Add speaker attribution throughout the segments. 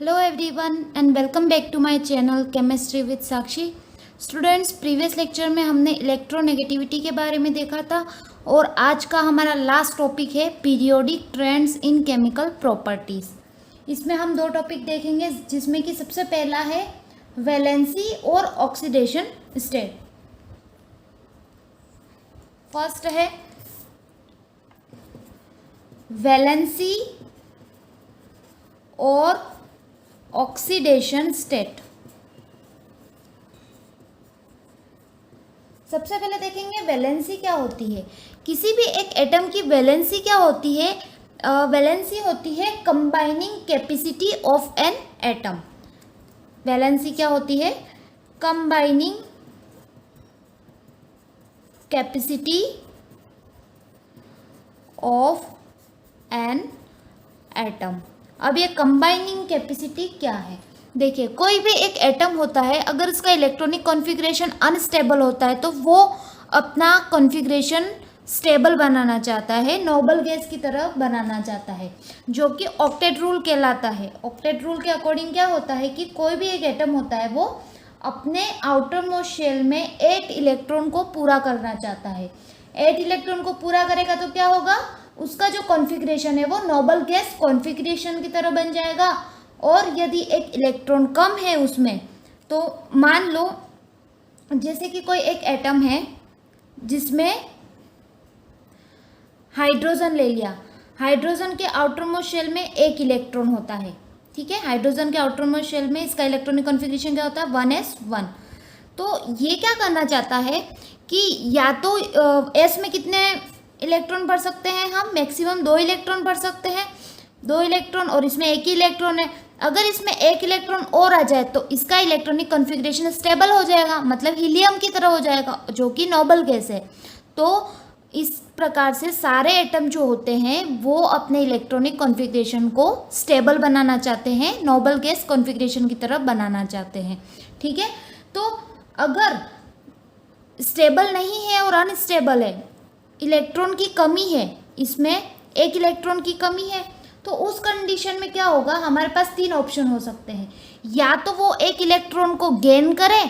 Speaker 1: Hello everyone and welcome back to my channel Chemistry with Sakshi. Students, previous lecture में हमने electronegativity के बारे में देखा था और आज का हमारा लास्ट टॉपिक है periodic trends in chemical properties. इसमें हम दो टॉपिक देखेंगे जिसमें कि सबसे पहला है वैलेंसी और ऑक्सीडेशन स्टेट। फर्स्ट है वैलेंसी और ऑक्सीडेशन स्टेट। सबसे पहले देखेंगे वैलेंसी क्या होती है। किसी भी एक एटम की वैलेंसी क्या होती है? वैलेंसी होती है combining capacity of an atom. Valency क्या होती है? Combining capacity of an atom. अब ये कंबाइनिंग कैपेसिटी क्या है? देखिए, कोई भी एक एटम होता है, अगर इसका इलेक्ट्रॉनिक कॉन्फ़िगरेशन अनस्टेबल होता है तो वो अपना कॉन्फ़िगरेशन स्टेबल बनाना चाहता है, नोबल गैस की तरह बनाना चाहता है, जो कि ऑक्टेट रूल कहलाता है। ऑक्टेट रूल के अकॉर्डिंग क्या होता है कि कोई भी एक एटम होता है वो अपने आउटर मोस्ट शेल में 8 इलेक्ट्रॉन को पूरा करना चाहता है। 8 इलेक्ट्रॉन को पूरा करेगा तो क्या होगा? उसका जो कॉन्फ़िगरेशन है वो नोबल गैस कॉन्फ़िगरेशन की तरह बन जाएगा। और यदि एक इलेक्ट्रॉन कम है उसमें, तो मान लो जैसे कि कोई एक एटम है जिसमें हाइड्रोजन ले लिया। हाइड्रोजन के आउटर मोस्ट शेल में 1 इलेक्ट्रॉन होता है, ठीक है। हाइड्रोजन के आउटर मोस्ट शेल में इसका इलेक्ट्रॉनिक कॉन्फ़िगरेशन क्या होता है? 1s1। तो ये क्या करना चाहता है कि या तो s में कितने इलेक्ट्रॉन भर सकते हैं हम? मैक्सिमम 2 इलेक्ट्रॉन भर सकते हैं, 2 इलेक्ट्रॉन, और इसमें 1 ही इलेक्ट्रॉन है। अगर इसमें 1 इलेक्ट्रॉन और आ जाए तो इसका इलेक्ट्रॉनिक कॉन्फ़िगरेशन स्टेबल हो जाएगा, मतलब हीलियम की तरह हो जाएगा, जो कि नोबल गैस है। तो इस प्रकार से सारे एटम जो होते हैं वो अपने इलेक्ट्रॉनिक कॉन्फ़िगरेशन को स्टेबल बनाना चाहते हैं, नोबल गैस कॉन्फ़िगरेशन की तरह बनाना चाहते हैं, ठीक है। तो अगर स्टेबल नहीं है और अनस्टेबल है, इलेक्ट्रॉन की कमी है, इसमें 1 इलेक्ट्रॉन की कमी है, तो उस कंडीशन में क्या होगा? हमारे पास 3 ऑप्शन हो सकते हैं। या तो वो 1 इलेक्ट्रॉन को गेन करे,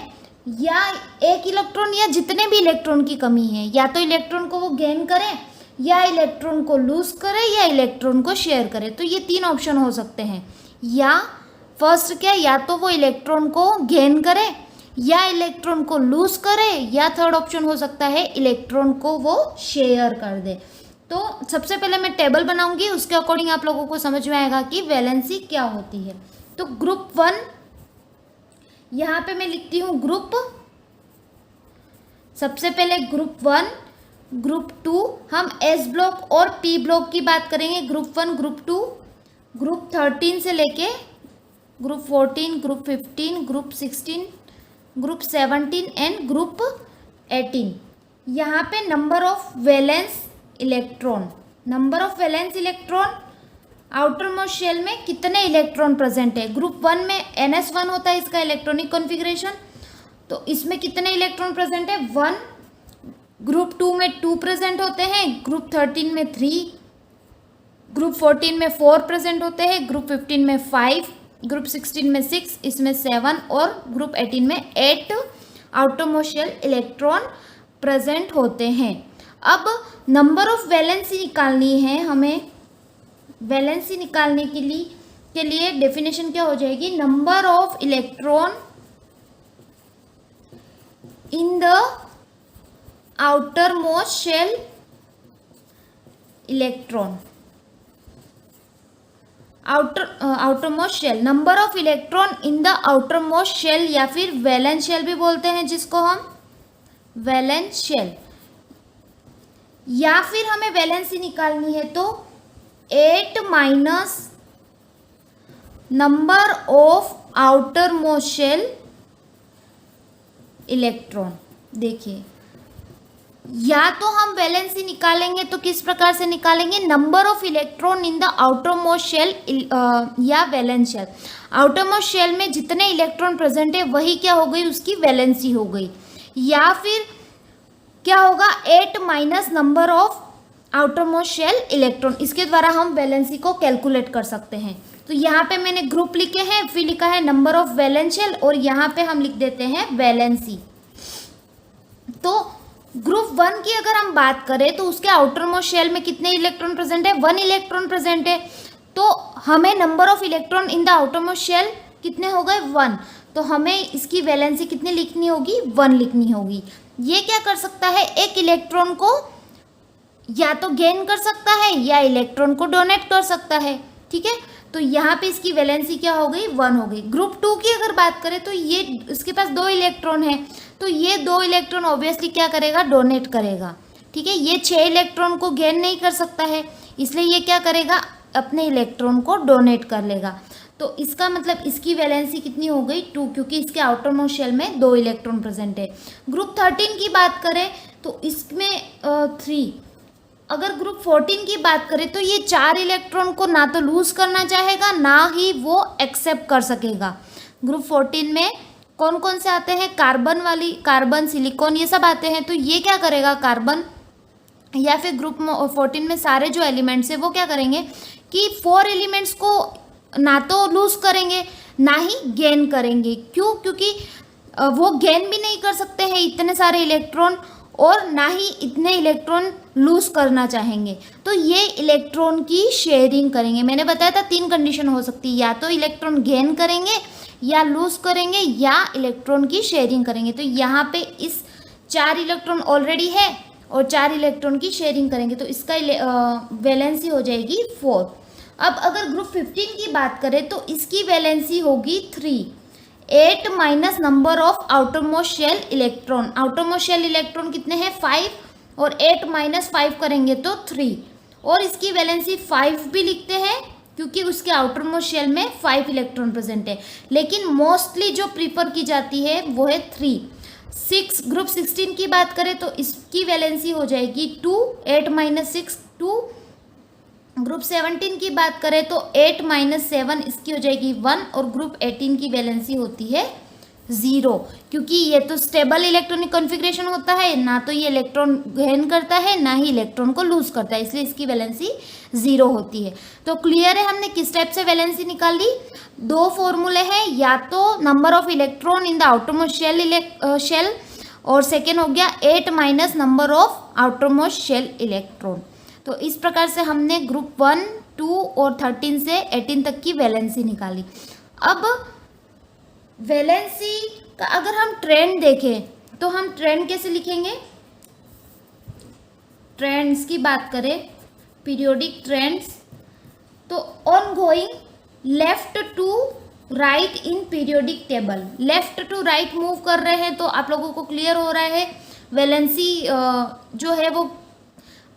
Speaker 1: या 1 इलेक्ट्रॉन या जितने भी इलेक्ट्रॉन की कमी है, या तो इलेक्ट्रॉन को वो गेन करे, या इलेक्ट्रॉन को लूज करे, या इलेक्ट्रॉन को शेयर करे। तो ये 3 ऑप्शन हो सकते हैं। या फर्स्ट क्या? या तो वो इलेक्ट्रॉन को गेन करे, या इलेक्ट्रॉन को लूज करे, या थर्ड ऑप्शन हो सकता है इलेक्ट्रॉन को वो शेयर कर दे। तो सबसे पहले मैं टेबल बनाऊंगी, उसके अकॉर्डिंग आप लोगों को समझ में आएगा कि वैलेंसी क्या होती है। तो ग्रुप 1, यहाँ पे मैं लिखती हूँ ग्रुप। सबसे पहले ग्रुप 1, ग्रुप 2, हम एस ब्लॉक और पी ब्लॉक की बात करेंगे। ग्रुप 1, ग्रुप 2, ग्रुप 13 से लेके group 14, group 15, group 16, group 17 and group 18। यहाँ पे number of valence electron, number of valence electron, outermost shell में कितने इलेक्ट्रॉन प्रेजेंट है। ग्रुप 1 में NS1 होता है इसका इलेक्ट्रॉनिक कॉन्फ़िगरेशन, तो इसमें कितने इलेक्ट्रॉन प्रेजेंट है? 1। ग्रुप 2 में 2 प्रेजेंट होते हैं, ग्रुप 13 में 3, ग्रुप 14 में 4 प्रेजेंट होते हैं, ग्रुप 15 में 5, ग्रुप 16 में 6, इसमें 7, और ग्रुप 18 में 8 outermost shell electron present होते हैं। अब नंबर ऑफ वैलेंसी निकालनी है हमें। वैलेंसी निकालने के लिए डेफिनेशन क्या हो जाएगी? Number of electron in the outermost shell electron, outermost shell, number of electron in the outermost shell, या फिर वैलेंस शेल भी बोलते हैं जिसको हम, वैलेंस शेल। या फिर हमें वैलेंसी निकालनी है तो 8 minus number of outermost shell electron. देखिए, या तो हम वैलेंसी निकालेंगे तो किस प्रकार से निकालेंगे? Number of electron in the outermost shell या valence shell. Outermost shell में जितने इलेक्ट्रॉन प्रेजेंट है वही क्या हो गई? उसकी वैलेंसी हो गई। या फिर क्या होगा? 8 minus number of outermost shell electron, इसके द्वारा हम वैलेंसी को कैलकुलेट कर सकते हैं। तो यहाँ पे मैंने ग्रुप लिखे हैं, फिर लिखा है नंबर ऑफ वैलेंस शेल और यहाँ पे हम लिख देते हैं वैलेंसी। तो ग्रुप 1 की अगर हम बात करें तो उसके आउटर मोस्ट शेल में कितने इलेक्ट्रॉन प्रेजेंट है, 1 इलेक्ट्रॉन प्रेजेंट है। तो हमें number of electron in the outermost shell कितने हो गए, 1। तो हमें इसकी वैलेंसी कितनी लिखनी होगी, 1 लिखनी होगी। ये क्या कर सकता है, एक इलेक्ट्रॉन को या तो गेन कर सकता है या इलेक्ट्रॉन को डोनेट कर सकता है, ठीक है। तो यहाँ पे इसकी वैलेंसी क्या हो गई, 1 हो गई। ग्रुप 2 की अगर बात करें तो ये इसके पास 2 इलेक्ट्रॉन है, तो ये 2 इलेक्ट्रॉन ऑब्वियसली क्या करेगा, डोनेट करेगा, ठीक है। ये 6 इलेक्ट्रॉन को गेन नहीं कर सकता है, इसलिए ये क्या करेगा, अपने इलेक्ट्रॉन को डोनेट कर लेगा। तो इसका मतलब इसकी वैलेंसी कितनी हो गई, 2, क्योंकि इसके आउटर मोस्ट शेल में 2 इलेक्ट्रॉन प्रेजेंट है। ग्रुप 13 की बात करें तो इसमें 3। अगर ग्रुप 14 की बात करें तो ये 4 इलेक्ट्रॉन को ना तो लूज करना चाहेगा, ना ही वो एक्सेप्ट कर सकेगा। ग्रुप 14 में कौन कौन से आते हैं, कार्बन, सिलिकॉन, ये सब आते हैं। तो ये क्या करेगा, कार्बन या फिर ग्रुप 14 में सारे जो एलिमेंट्स हैं वो क्या करेंगे कि 4 एलिमेंट्स को ना तो लूज करेंगे ना ही गेन करेंगे। क्यों, क्योंकि वो गेन भी नहीं कर सकते हैं इतने सारे इलेक्ट्रॉन और ना ही इतने इलेक्ट्रॉन लूज करना चाहेंगे। तो ये इलेक्ट्रॉन की शेयरिंग करेंगे। मैंने बताया था 3 कंडीशन हो सकती है, या तो इलेक्ट्रॉन गेन करेंगे या लूज करेंगे या इलेक्ट्रॉन की शेयरिंग करेंगे। तो यहाँ पे इस 4 इलेक्ट्रॉन ऑलरेडी है और 4 इलेक्ट्रॉन की शेयरिंग करेंगे, तो इसका वैलेंसी हो जाएगी 4। अब अगर ग्रुप 15 की बात करें तो इसकी वैलेंसी होगी 3। 8 minus number of outermost shell electron. Outermost shell electron कितने हैं, 5, और 8 माइनस 5 करेंगे तो 3। और इसकी वैलेंसी 5 भी लिखते हैं क्योंकि उसके आउटर मोस्ट शेल में 5 इलेक्ट्रॉन प्रेजेंट है, लेकिन मोस्टली जो प्रीफर की जाती है वो है 3। 6 ग्रुप 16 की बात करें तो इसकी वैलेंसी हो जाएगी 2, 8 माइनस 6 2। ग्रुप 17 की बात करें तो 8 माइनस 7 इसकी हो जाएगी 1, और ग्रुप 18 की वैलेंसी होती है 0, क्योंकि ये तो स्टेबल इलेक्ट्रॉनिक कॉन्फ़िगरेशन होता है, ना तो ये इलेक्ट्रॉन गेन करता है ना ही इलेक्ट्रॉन को लूज करता है, इसलिए इसकी वैलेंसी 0 होती है। तो क्लियर है, हमने किस टाइप से वैलेंसी निकाली। 2 फॉर्मूले हैं, या तो number of electron in the outermost shell और सेकेंड हो गया 8 minus number of outermost shell electron. तो इस प्रकार से हमने ग्रुप 1, 2 और 13 से 18 तक की वैलेंसी निकाली। अब वैलेंसी का अगर हम ट्रेंड देखें तो हम ट्रेंड कैसे लिखेंगे, ट्रेंड्स की बात करें, पीरियोडिक ट्रेंड्स, तो on going left to right in periodic table. Left to right move कर रहे हैं, तो आप लोगों को क्लियर हो रहा है वैलेंसी जो है वो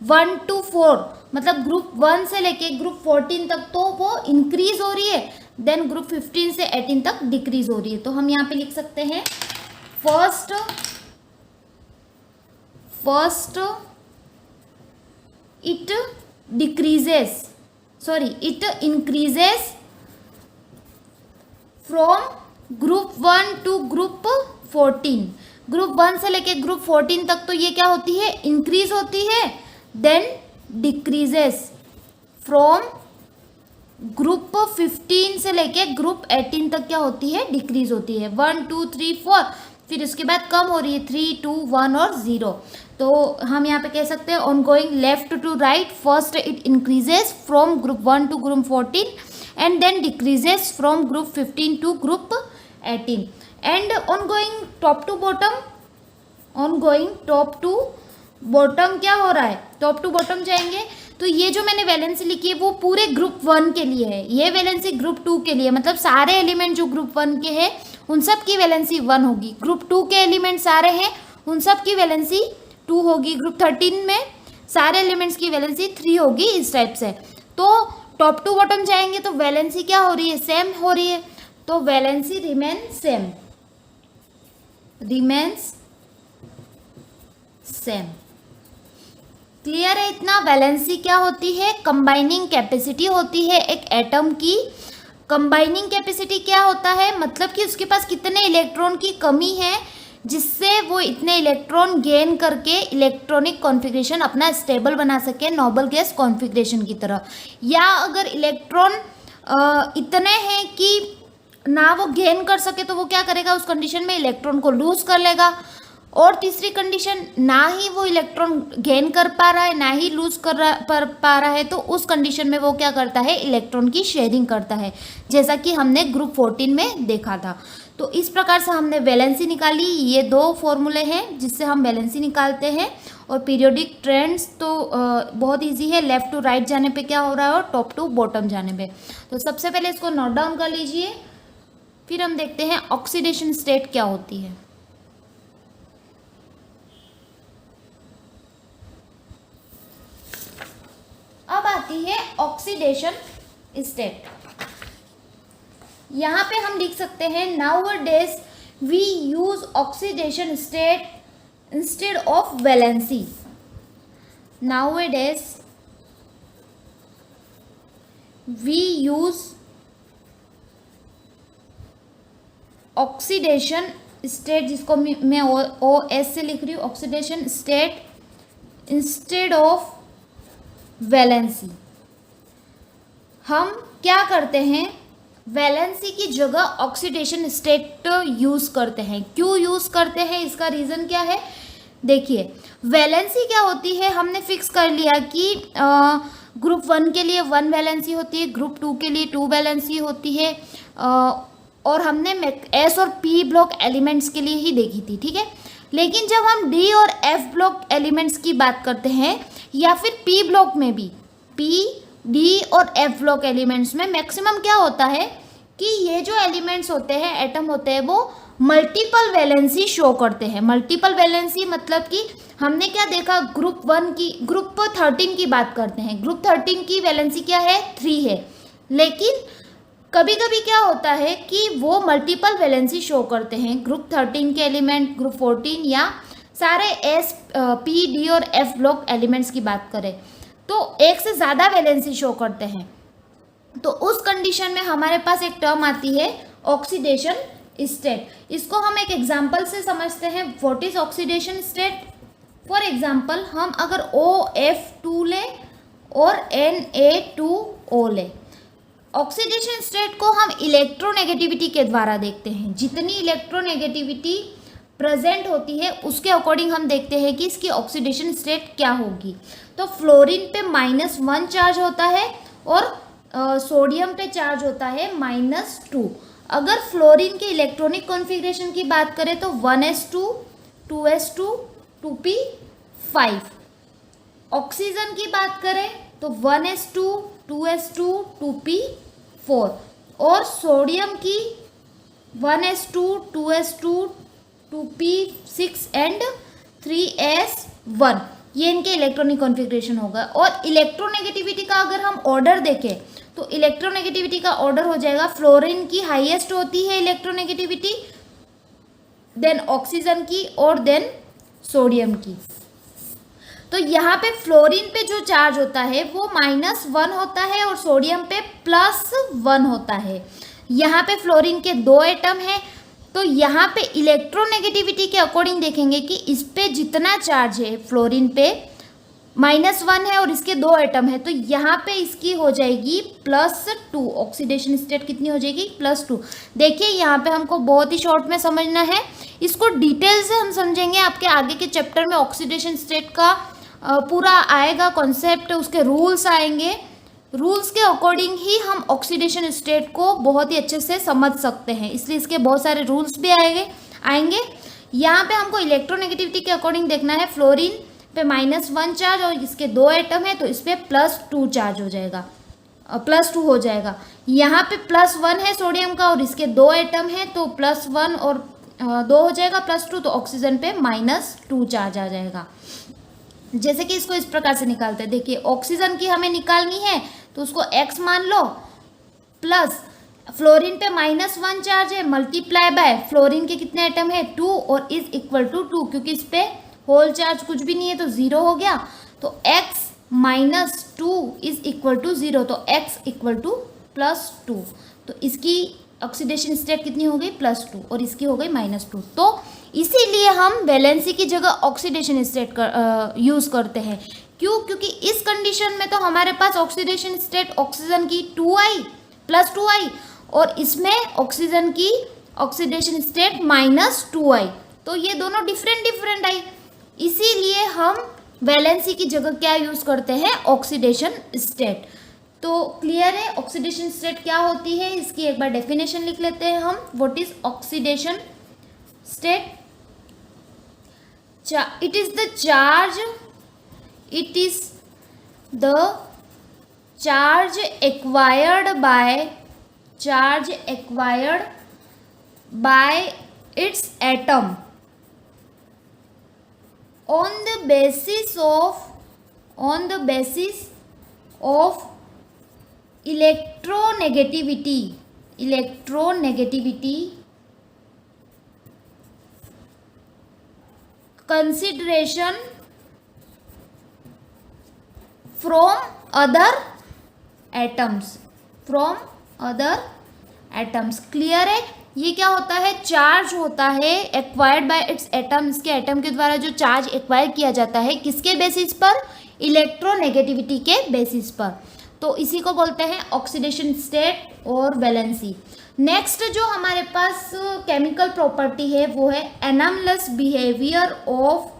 Speaker 1: 1 to 4, मतलब ग्रुप 1 से लेके ग्रुप 14 तक तो वो इंक्रीज हो रही है, देन ग्रुप 15 से 18 तक डिक्रीज हो रही है। तो हम यहाँ पे लिख सकते हैं first it increases from group 1 to group 14। Group 1 से लेके ग्रुप 14 तक तो ये क्या होती है, इंक्रीज होती है, देन डिक्रीजेस फ्रॉम ग्रुप 15 से लेके ग्रुप 18 तक क्या होती है, डिक्रीज होती है। 1 2 3 4, फिर उसके बाद कम हो रही है 3 2 1 और 0। तो हम यहाँ पे कह सकते हैं on going left to right, first it increases from group 1 to group 14 and then decreases from group 15 to group 18 and on going top to bottom. On going top to bottom क्या हो रहा है, टॉप टू बॉटम जाएंगे। तो ये जो मैंने valency लिखी है वो पूरे ग्रुप 1 के लिए है, ये वैलेंसी ग्रुप 2 के लिए, मतलब सारे एलिमेंट जो ग्रुप 1 के हैं उन सब की वैलेंसी 1 होगी। ग्रुप 2 के एलिमेंट सारे हैं उन सब की वैलेंसी 2 होगी। ग्रुप 13 में सारे एलिमेंट्स की वैलेंसी 3 होगी, इस टाइप से। तो टॉप टू बॉटम जाएंगे तो वैलेंसी क्या हो रही है, सेम हो रही है, तो वैलेंसी रिमेन्स सेम। क्लियर है इतना। वैलेंसी क्या होती है, कंबाइनिंग कैपेसिटी होती है एक एटम की। कंबाइनिंग कैपेसिटी क्या होता है, मतलब कि उसके पास कितने इलेक्ट्रॉन की कमी है जिससे वो इतने इलेक्ट्रॉन गेन करके इलेक्ट्रॉनिक कॉन्फ़िगरेशन अपना स्टेबल बना सके, नोबल गैस कॉन्फ़िगरेशन की तरह। या अगर इलेक्ट्रॉन इतने हैं कि ना वो गेन कर सके तो वो क्या करेगा, उस कंडीशन में इलेक्ट्रॉन को लूज कर लेगा। और तीसरी कंडीशन, ना ही वो इलेक्ट्रॉन गेन कर पा रहा है ना ही लूज कर पा रहा है, तो उस कंडीशन में वो क्या करता है, इलेक्ट्रॉन की शेयरिंग करता है, जैसा कि हमने ग्रुप 14 में देखा था। तो इस प्रकार से हमने वैलेंसी निकाली। ये दो फॉर्मूले हैं जिससे हम वैलेंसी निकालते हैं। और पीरियोडिक ट्रेंड्स तो बहुत इजी है, लेफ्ट टू राइट जाने पे क्या हो रहा है और टॉप टू बॉटम जाने पे। तो सबसे पहले इसको नोट डाउन कर लीजिए, फिर हम देखते हैं ऑक्सीडेशन स्टेट क्या होती है। अब आती है ऑक्सीडेशन स्टेट। यहाँ पे हम लिख सकते हैं nowadays we use oxidation state instead of valency. Nowadays we use oxidation state, जिसको मैं ओ एस से लिख रही हूँ, oxidation state instead of valency. हम क्या करते हैं, वैलेंसी की जगह ऑक्सीडेशन स्टेट यूज़ करते हैं। क्यों यूज़ करते हैं, इसका रीज़न क्या है, देखिए। वैलेंसी क्या होती है, हमने फिक्स कर लिया कि ग्रुप 1 के लिए 1 वैलेंसी होती है, ग्रुप 2 के लिए 2 वैलेंसी होती है, और हमने एस और पी ब्लॉक एलिमेंट्स के लिए ही देखी थी, ठीक है। लेकिन जब हम डी और एफ ब्लॉक एलिमेंट्स की बात करते हैं, या फिर पी ब्लॉक में भी, पी डी और एफ ब्लॉक एलिमेंट्स में मैक्सिमम क्या होता है कि ये जो एलिमेंट्स होते हैं, एटम होते हैं, वो मल्टीपल वैलेंसी शो करते हैं। मल्टीपल वैलेंसी मतलब कि हमने क्या देखा, ग्रुप 13 की बात करते हैं, ग्रुप 13 की वैलेंसी क्या है, 3 है। लेकिन कभी कभी क्या होता है कि वो मल्टीपल वैलेंसी शो करते हैं, ग्रुप 13 के एलिमेंट, ग्रुप 14 या सारे एस पी डी और एफ ब्लॉक एलिमेंट्स की बात करें तो एक से ज़्यादा वैलेंसी शो करते हैं। तो उस कंडीशन में हमारे पास एक टर्म आती है ऑक्सीडेशन स्टेट। इसको हम एक एग्जांपल से समझते हैं। What is oxidation state? For example, हम अगर OF2 लें और Na2O लें, ऑक्सीडेशन स्टेट को हम इलेक्ट्रोनेगेटिविटी के द्वारा देखते हैं। जितनी इलेक्ट्रोनेगेटिविटी प्रेजेंट होती है उसके अकॉर्डिंग हम देखते हैं कि इसकी ऑक्सीडेशन स्टेट क्या होगी। तो फ्लोरीन पे -1 चार्ज होता है और सोडियम पे चार्ज होता है -2। अगर फ्लोरीन के इलेक्ट्रॉनिक कॉन्फ़िगरेशन की बात करें तो 1s2 2s2 2p5। ऑक्सीजन की बात करें तो 1s2 2s2 2p4 और सोडियम की 1s2 2s2 2p6 and 3s1। ये इनके इलेक्ट्रॉनिक कॉन्फ़िगरेशन होगा। और इलेक्ट्रोनेगेटिविटी का अगर हम ऑर्डर देखें तो इलेक्ट्रोनेगेटिविटी का ऑर्डर हो जाएगा, फ्लोरीन की हाईएस्ट होती है इलेक्ट्रोनेगेटिविटी, देन ऑक्सीजन की और देन सोडियम की। तो यहाँ पे फ्लोरीन पे जो चार्ज होता है वो -1 होता है और सोडियम पे +1 होता है। यहाँ पे फ्लोरीन के 2 एटम हैं, तो यहाँ पे इलेक्ट्रोनेगेटिविटी के अकॉर्डिंग देखेंगे कि इस पे जितना चार्ज है, फ्लोरीन पे -1 है और इसके 2 एटम है, तो यहाँ पे इसकी हो जाएगी +2। ऑक्सीडेशन स्टेट कितनी हो जाएगी? +2। देखिए यहाँ पे हमको बहुत ही शॉर्ट में समझना है, इसको डिटेल से हम समझेंगे आपके आगे के चैप्टर में। ऑक्सीडेशन स्टेट का पूरा आएगा कॉन्सेप्ट, उसके रूल्स आएंगे, रूल्स के अकॉर्डिंग ही हम ऑक्सीडेशन स्टेट को बहुत ही अच्छे से समझ सकते हैं, इसलिए इसके बहुत सारे रूल्स भी आएंगे। यहाँ पे हमको इलेक्ट्रोनेगेटिविटी के अकॉर्डिंग देखना है। फ्लोरीन पे -1 चार्ज और इसके 2 एटम है, तो इस पर +2 चार्ज हो जाएगा, +2 हो जाएगा। यहाँ पे +1 है सोडियम का और इसके 2 एटम है, तो +1 और 2 हो जाएगा +2, तो ऑक्सीजन पे -2 चार्ज आ जाएगा। जैसे कि इसको इस प्रकार से निकालते हैं, देखिए ऑक्सीजन की हमें निकालनी है तो उसको x मान लो, प्लस फ्लोरीन पे -1 चार्ज है, मल्टीप्लाई बाय फ्लोरीन के कितने एटम है 2 और इज इक्वल टू 2, क्योंकि इस पे होल चार्ज कुछ भी नहीं है तो 0 हो गया, तो x -2 इज इक्वल टू 0, तो x इक्वल टू +2। तो इसकी ऑक्सीडेशन स्टेट कितनी हो गई? +2 और इसकी हो गई -2। तो इसीलिए हम वैलेंसी की जगह ऑक्सीडेशन स्टेट यूज़ करते हैं। क्यों? क्योंकि इस कंडीशन में तो हमारे पास ऑक्सीडेशन स्टेट ऑक्सीजन की 2 आई, +2i, और इसमें ऑक्सीजन की ऑक्सीडेशन स्टेट -2i, तो ये दोनों डिफरेंट आई। इसीलिए हम वैलेंसी की जगह क्या यूज करते हैं, ऑक्सीडेशन स्टेट। तो क्लियर है ऑक्सीडेशन स्टेट क्या होती है, इसकी एक बार डेफिनेशन लिख लेते हैं हम। What is oxidation state? It is the charge, it is the charge acquired by its atom on the basis of electronegativity consideration from other atoms। Clear है? ये क्या होता है, चार्ज होता है एक्वायर्ड बाय इट्स एटम, इसके atom के द्वारा जो चार्ज एक्वायर किया जाता है, किसके बेसिस पर, इलेक्ट्रोनेगेटिविटी के बेसिस पर। तो इसी को बोलते हैं ऑक्सीडेशन स्टेट और वैलेंसी। नेक्स्ट जो हमारे पास केमिकल प्रॉपर्टी है वो है एनामलस बिहेवियर ऑफ,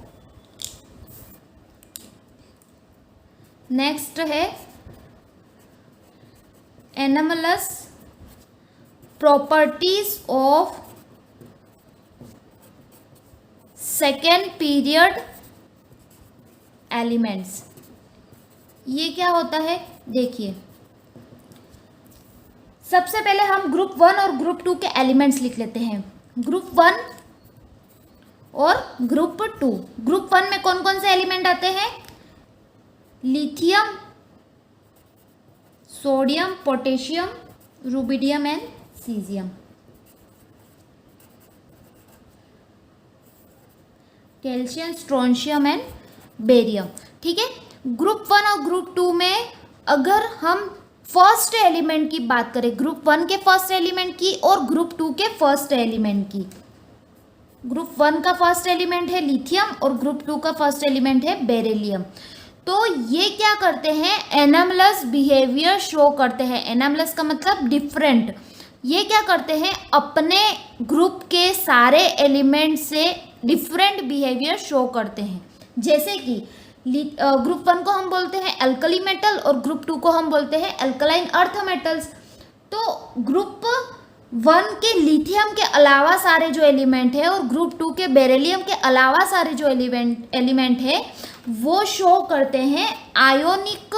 Speaker 1: नेक्स्ट है anomalous properties of second period elements. ये क्या होता है, देखिए सबसे पहले हम ग्रुप 1 और ग्रुप 2 के एलिमेंट्स लिख लेते हैं। ग्रुप 1 और ग्रुप 2। ग्रुप 1 में कौन कौन से एलिमेंट आते हैं, lithium, sodium, potassium, rubidium and caesium. Calcium, strontium and barium. ठीक है, ग्रुप 1 और ग्रुप 2 में अगर हम फर्स्ट एलिमेंट की बात करें, ग्रुप 1 के फर्स्ट एलिमेंट की और ग्रुप 2 के फर्स्ट एलिमेंट की, ग्रुप 1 का फर्स्ट एलिमेंट है लिथियम और ग्रुप 2 का फर्स्ट एलिमेंट है बेरिलियम। तो ये क्या करते हैं, एनामलस बिहेवियर शो करते हैं। एनामलस का मतलब डिफरेंट। ये क्या करते हैं, अपने ग्रुप के सारे एलिमेंट से डिफरेंट बिहेवियर शो करते हैं। जैसे कि ग्रुप 1 को हम बोलते हैं एल्कली मेटल और ग्रुप 2 को हम बोलते हैं एल्कलाइन अर्थ मेटल्स। तो ग्रुप 1 के लिथियम के अलावा सारे जो एलिमेंट है और ग्रुप 2 के बेरिलियम के अलावा सारे जो एलिमेंट है वो शो करते हैं आयोनिक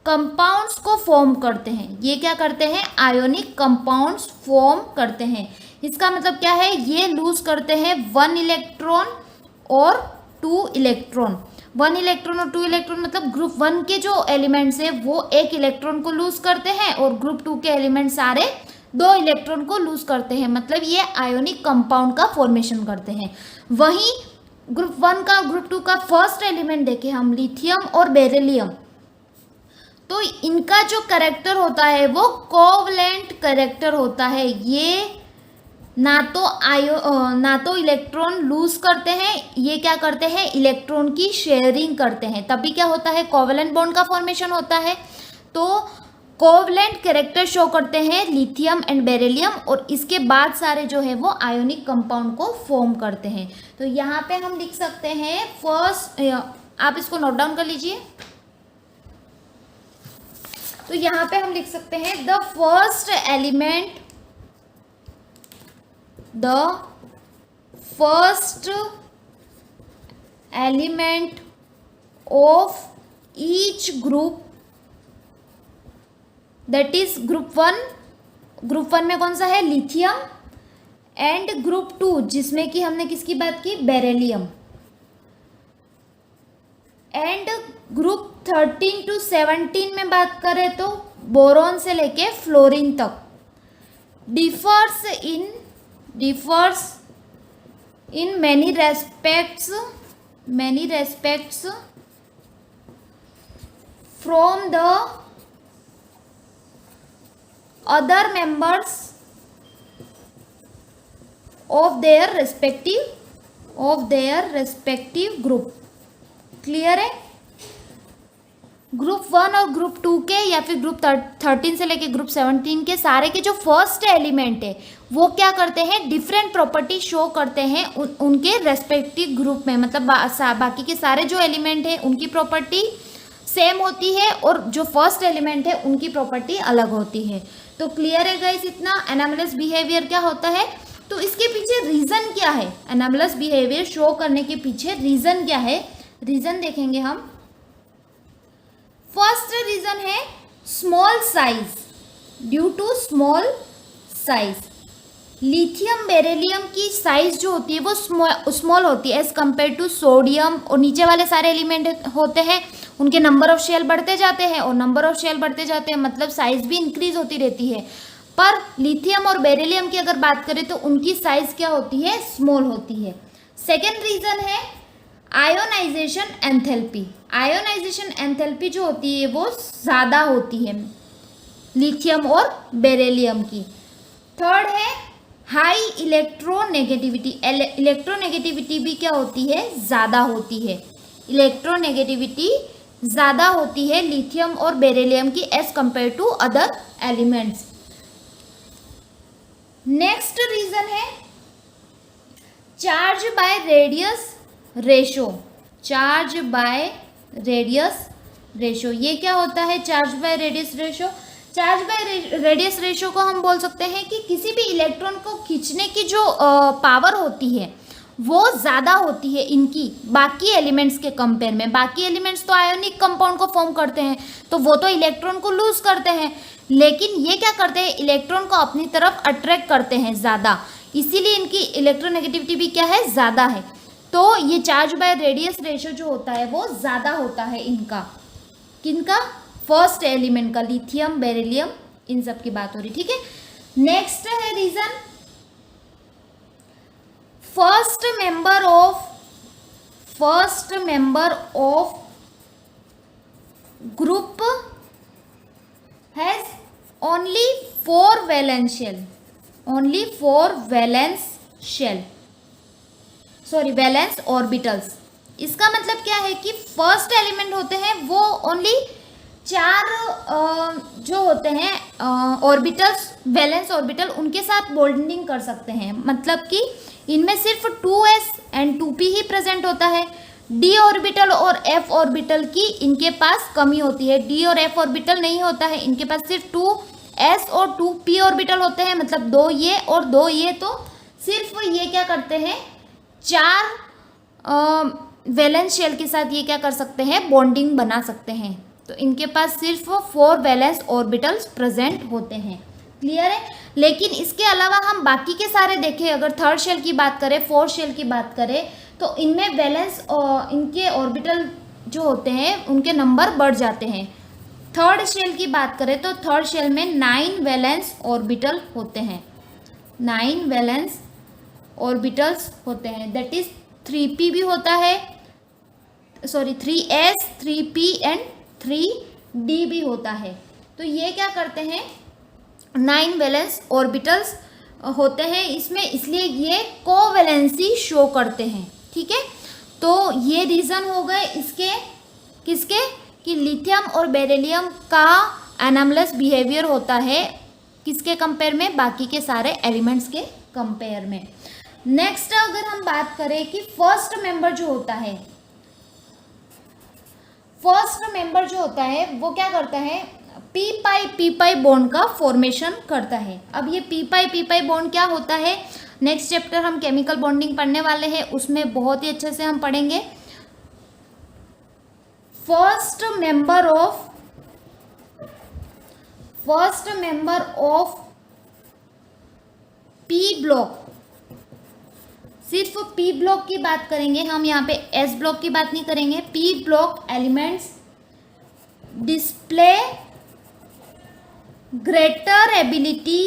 Speaker 1: कंपाउंड्स को फॉर्म करते हैं। ये क्या करते हैं, आयोनिक कंपाउंड्स फॉर्म करते हैं। इसका मतलब क्या है, ये लूज करते हैं 1 इलेक्ट्रॉन और 2 इलेक्ट्रॉन। 1 इलेक्ट्रॉन और 2 इलेक्ट्रॉन मतलब ग्रुप 1 के जो एलिमेंट्स है वो 1 इलेक्ट्रॉन को लूज करते हैं और ग्रुप 2 के एलिमेंट सारे 2 इलेक्ट्रॉन को लूज करते हैं। मतलब ये आयोनिक कंपाउंड का फॉर्मेशन करते हैं। वहीं ग्रुप 1 का ग्रुप 2 का फर्स्ट एलिमेंट देखें हम, लिथियम और बेरिलियम, तो इनका जो कैरेक्टर होता है वो कोवलेंट कैरेक्टर होता है। ये ना तो इलेक्ट्रॉन लूज करते हैं, ये क्या करते हैं, इलेक्ट्रॉन की शेयरिंग करते हैं, तभी क्या होता है, कोवलेंट बॉन्ड का फॉर्मेशन होता है। तो कोवलेंट कैरेक्टर शो करते हैं लिथियम एंड बेरिलियम और इसके बाद सारे जो है वो आयोनिक कंपाउंड को फॉर्म करते हैं। तो यहाँ पे हम लिख सकते हैं फर्स्ट, आप इसको नोट डाउन कर लीजिए। तो यहाँ पे हम लिख सकते हैं the first element of each group, that is group 1। Group 1 में कौन सा है, लिथियम, एंड ग्रुप 2 जिसमें कि हमने किसकी बात की, बेरिलियम, एंड ग्रुप 13 to 17 में बात करें तो बोरॉन से लेके फ्लोरीन तक। Differs in many respects from the other members of their respective group। Clear है? ग्रुप 1 और ग्रुप 2 के या फिर ग्रुप 13 से लेके ग्रुप 17 के सारे के जो फर्स्ट एलिमेंट है वो क्या करते हैं, डिफरेंट प्रॉपर्टी शो करते हैं उनके रेस्पेक्टिव ग्रुप में। मतलब बाकी के सारे जो एलिमेंट है उनकी प्रॉपर्टी सेम होती है और जो फर्स्ट एलिमेंट है उनकी प्रॉपर्टी अलग होती है। तो क्लियर है गाइस इतना, एनामलस बिहेवियर क्या होता है। तो इसके पीछे रीजन क्या है, एनामलस बिहेवियर शो करने के पीछे रीजन क्या है, रीजन देखेंगे हम। फर्स्ट रीजन है small size, due to small size. Lithium beryllium की साइज जो होती है वो स्मॉल होती है एज कंपेयर टू सोडियम, और नीचे वाले सारे एलिमेंट होते हैं उनके नंबर ऑफ शेल बढ़ते जाते हैं और नंबर ऑफ शेल बढ़ते जाते हैं, मतलब साइज भी इंक्रीज होती रहती है। पर लिथियम और बेरिलियम की अगर बात करें तो उनकी साइज क्या होती है, स्मॉल होती है। सेकेंड रीजन है आयोनाइजेशन एंथैल्पी। आयोनाइजेशन एंथैल्पी जो होती है वो ज़्यादा होती है लिथियम और बेरिलियम की। थर्ड है हाई इलेक्ट्रोनेगेटिविटी। इलेक्ट्रोनेगेटिविटी भी क्या होती है, ज़्यादा होती है। इलेक्ट्रोनेगेटिविटी ज़्यादा होती है लिथियम और बेरिलियम की as compare to other elements. Next reason है charge by radius ratio. Charge by radius ratio, ये क्या होता है charge by radius ratio. Charge by radius ratio को हम बोल सकते हैं कि किसी भी इलेक्ट्रॉन को खींचने की जो पावर होती है वो ज़्यादा होती है इनकी बाकी एलिमेंट्स के कंपेयर में। बाकी एलिमेंट्स तो आयोनिक कंपाउंड को फॉर्म करते हैं तो वो तो इलेक्ट्रॉन को लूज करते हैं, लेकिन ये क्या करते हैं, इलेक्ट्रॉन को अपनी तरफ अट्रैक्ट करते हैं ज़्यादा, इसीलिए इनकी इलेक्ट्रोनेगेटिविटी भी क्या है, ज़्यादा है। तो ये चार्ज बाय रेडियस रेशो जो होता है वो ज़्यादा होता है इनका, किनका, फर्स्ट एलिमेंट का, लिथियम बेरिलियम इन सब की बात हो रही, ठीक है। नेक्स्ट है reason first member of group has only 4 valence shell, only 4 valence shell, sorry valence orbitals. इसका मतलब क्या है कि फर्स्ट एलिमेंट होते हैं वो ओनली 4 जो होते हैं ऑर्बिटल्स, वैलेंस ऑर्बिटल, उनके साथ बॉन्डिंग कर सकते हैं। मतलब कि इनमें सिर्फ 2s and 2p he present होता है। d ऑर्बिटल और f ऑर्बिटल की इनके पास कमी होती है, d और f ऑर्बिटल नहीं होता है, इनके पास सिर्फ 2s और 2p ऑर्बिटल होते हैं, मतलब 2 ये और 2 ये। तो सिर्फ ये क्या करते हैं, 4 वैलेंस शेल के साथ ये क्या कर सकते हैं, बॉन्डिंग बना सकते हैं। तो इनके पास सिर्फ 4 वैलेंस ऑर्बिटल्स प्रेजेंट होते हैं, क्लियर है। लेकिन इसके अलावा हम बाकी के सारे देखें, अगर थर्ड शेल की बात करें, फोर्थ शेल की बात करें, तो इनमें वैलेंस इनके ऑर्बिटल जो होते हैं उनके नंबर बढ़ जाते हैं। थर्ड शेल की बात करें तो थर्ड शेल में 9 वैलेंस ऑर्बिटल होते हैं, 9 वैलेंस ऑर्बिटल्स होते हैं, दैट इज 3p भी होता है, sorry 3s 3p and 3d भी होता है। तो ये क्या करते हैं, 9 वैलेंस ऑर्बिटल्स होते हैं इसमें, इसलिए ये कोवैलेंसी शो करते हैं, ठीक है। तो ये रीज़न हो गए इसके, किसके, कि लिथियम और बेरिलियम का एनामलस बिहेवियर होता है किसके कंपेयर में, बाकी के सारे एलिमेंट्स के कंपेयर में। नेक्स्ट अगर हम बात करें कि फर्स्ट मेंबर जो होता है, फर्स्ट मेंबर जो होता है वो क्या करता है, पी पाई बॉन्ड का फॉर्मेशन करता है। अब ये पी पाई बॉन्ड क्या होता है, नेक्स्ट चैप्टर हम केमिकल बॉन्डिंग पढ़ने वाले हैं, उसमें बहुत ही अच्छे से हम पढ़ेंगे। First member of P block, सिर्फ पी ब्लॉक की बात करेंगे हम, यहाँ पे एस ब्लॉक की बात नहीं करेंगे। P block elements display greater ability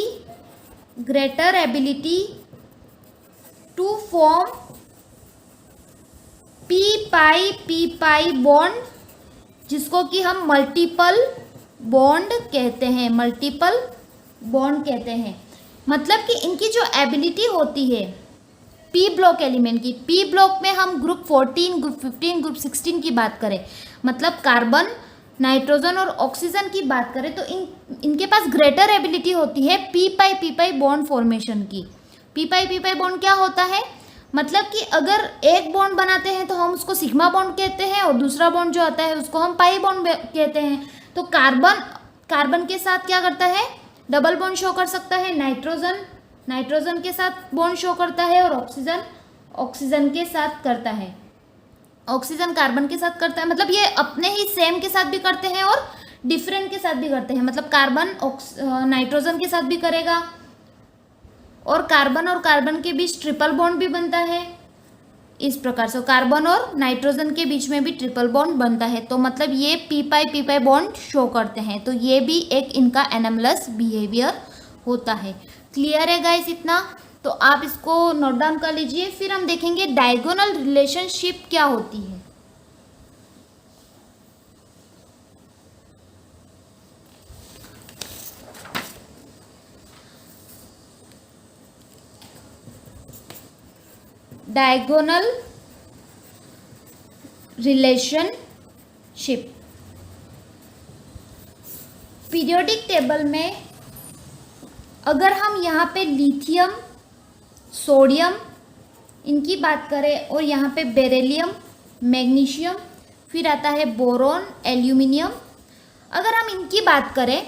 Speaker 1: to form p pi bond, जिसको कि हम मल्टीपल बॉन्ड कहते हैं, मल्टीपल बॉन्ड कहते हैं। मतलब कि इनकी जो एबिलिटी होती है पी ब्लॉक एलिमेंट की, पी ब्लॉक में हम ग्रुप 14, ग्रुप 15, ग्रुप 16 की बात करें, मतलब कार्बन नाइट्रोजन और ऑक्सीजन की बात करें तो इनके पास ग्रेटर एबिलिटी होती है पी पाई बॉन्ड फॉर्मेशन की। पी पाई बॉन्ड क्या होता है, मतलब कि अगर एक बॉन्ड बनाते हैं तो हम उसको सिग्मा बॉन्ड कहते हैं और दूसरा बॉन्ड जो आता है उसको हम पाई बॉन्ड कहते हैं। तो कार्बन के साथ क्या करता है, डबल बॉन्ड शो कर सकता है, नाइट्रोजन के साथ बॉन्ड शो करता है और ऑक्सीजन के साथ करता है, ऑक्सीजन कार्बन के साथ करता है। मतलब ये अपने ही सेम के साथ भी करते हैं और डिफरेंट के साथ भी करते हैं। मतलब कार्बन नाइट्रोजन के साथ भी करेगा और कार्बन के बीच ट्रिपल बॉन्ड भी बनता है। इस प्रकार से कार्बन और नाइट्रोजन के बीच में भी ट्रिपल बॉन्ड बनता है। तो मतलब ये पी पाई बॉन्ड शो करते हैं। तो ये भी एक इनका एनामलस बिहेवियर होता है। क्लियर है गाइस इतना? तो आप इसको नोट डाउन कर लीजिए। फिर हम देखेंगे डायगोनल रिलेशनशिप क्या होती है। डायगोनल रिलेशनशिप पीरियोडिक टेबल में अगर हम यहाँ पे लिथियम, सोडियम इनकी बात करें और यहाँ पे बेरिलियम, मैग्नीशियम, फिर आता है बोरोन, एल्यूमिनियम, अगर हम इनकी बात करें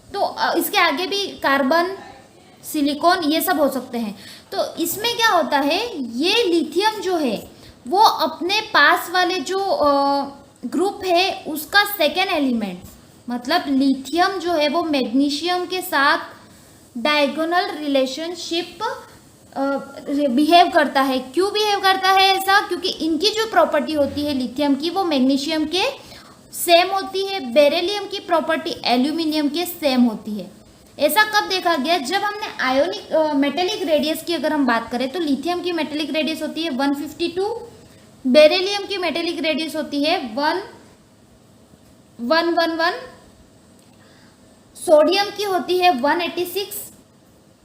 Speaker 1: तो इसके आगे भी कार्बन, सिलिकॉन ये सब हो सकते हैं। तो इसमें क्या होता है, ये लिथियम जो है वो अपने पास वाले जो ग्रुप है उसका सेकेंड एलिमेंट, मतलब लिथियम जो है वो मैग्नीशियम के साथ डायगोनल रिलेशनशिप बिहेव करता है। क्यों बिहेव करता है ऐसा? क्योंकि इनकी जो प्रॉपर्टी होती है लिथियम की वो मैग्नीशियम के सेम होती है, बेरिलियम की प्रॉपर्टी एल्यूमिनियम के सेम होती है। ऐसा कब देखा गया? जब हमने आयोनिक मेटेलिक रेडियस की अगर हम बात करें तो लिथियम की मेटेलिक रेडियस होती है 152, बेरिलियम की मेटेलिक रेडियस होती है 111, सोडियम की होती है 186,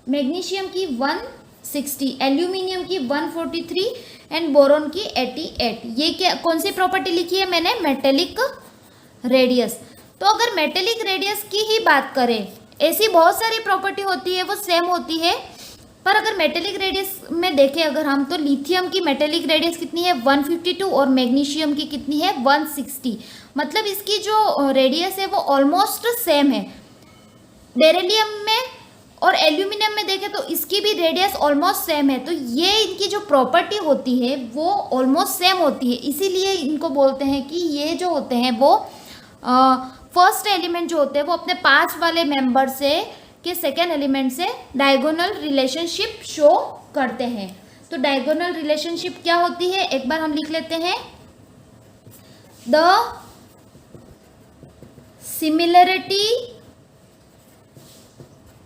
Speaker 1: मैग्नीशियम की 160, एल्यूमिनियम की 143 एंड बोरोन की 88। ये क्या कौन सी प्रॉपर्टी लिखी है मैंने? Metallic radius. तो अगर मेटेलिक रेडियस की ही बात करें, ऐसी बहुत सारी प्रॉपर्टी होती है वो सेम होती है, पर अगर मेटेलिक रेडियस में देखें अगर हम, तो लिथियम की मेटेलिक रेडियस कितनी है 152 और मैग्नीशियम की कितनी है 160। मतलब इसकी जो रेडियस है वो ऑलमोस्ट सेम है। बेरिलियम में और एल्यूमिनियम में देखें तो इसकी भी रेडियस ऑलमोस्ट सेम है। तो ये इनकी जो प्रॉपर्टी होती है वो ऑलमोस्ट सेम होती है, इसीलिए इनको बोलते हैं कि ये जो होते हैं वो फर्स्ट एलिमेंट जो होते हैं वो अपने पास वाले मेंबर से के सेकेंड एलिमेंट से डायगोनल रिलेशनशिप शो करते हैं। तो डायगोनल रिलेशनशिप क्या होती है एक बार हम लिख लेते हैं। The similarity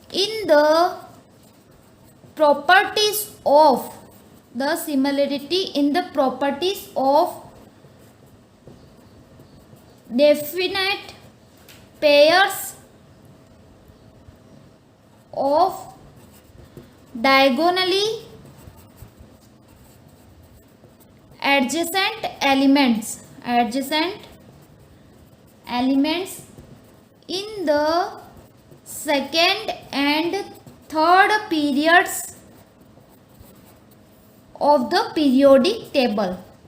Speaker 1: in the properties of definite pairs of diagonally adjacent elements in the second and third periods of the periodic table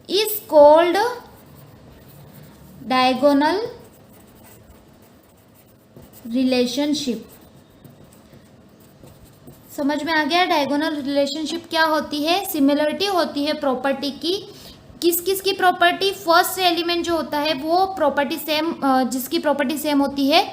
Speaker 1: is called diagonal relationship। समझ में आ गया? डायगोनल रिलेशनशिप क्या होती है? सिमिलरिटी होती है प्रॉपर्टी की। किस किस की प्रॉपर्टी? फर्स्ट एलिमेंट जो होता है वो प्रॉपर्टी सेम, जिसकी प्रॉपर्टी सेम होती है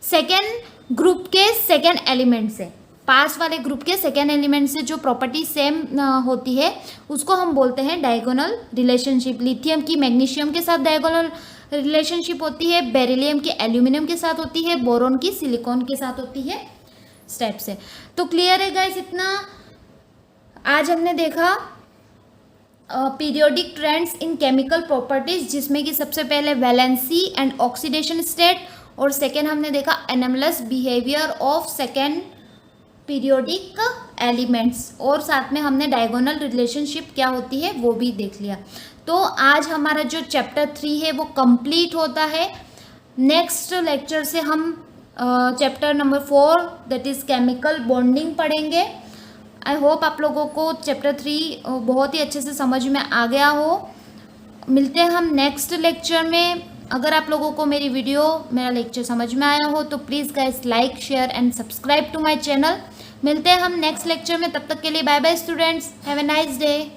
Speaker 1: सेकेंड ग्रुप के सेकेंड एलिमेंट से, पास वाले ग्रुप के सेकेंड एलिमेंट से जो प्रॉपर्टी सेम होती है उसको हम बोलते हैं डायगोनल रिलेशनशिप। लिथियम की मैग्नीशियम के साथ डायगोनल रिलेशनशिप होती है, बेरिलियम की एल्यूमिनियम के साथ होती है, बोरोन की सिलिकॉन के साथ होती है स्टेप से। तो क्लियर है गाइस इतना? आज हमने देखा periodic trends in chemical properties, जिसमें कि सबसे पहले वैलेंसी एंड ऑक्सीडेशन स्टेट और सेकेंड हमने देखा anomalous behaviour of second periodic elements, और साथ में हमने डायगोनल रिलेशनशिप क्या होती है वो भी देख लिया। तो आज हमारा जो चैप्टर 3 है वो कंप्लीट होता है। नेक्स्ट लेक्चर से हम chapter number 4 that is chemical bonding पढ़ेंगे। आई होप आप लोगों को चैप्टर 3 बहुत ही अच्छे से समझ में आ गया हो। मिलते हैं हम नेक्स्ट लेक्चर में। अगर आप लोगों को मेरा लेक्चर समझ में आया हो तो please guys like share and subscribe to my channel. मिलते हैं हम नेक्स्ट लेक्चर में, तब तक के लिए bye bye students, have a nice day.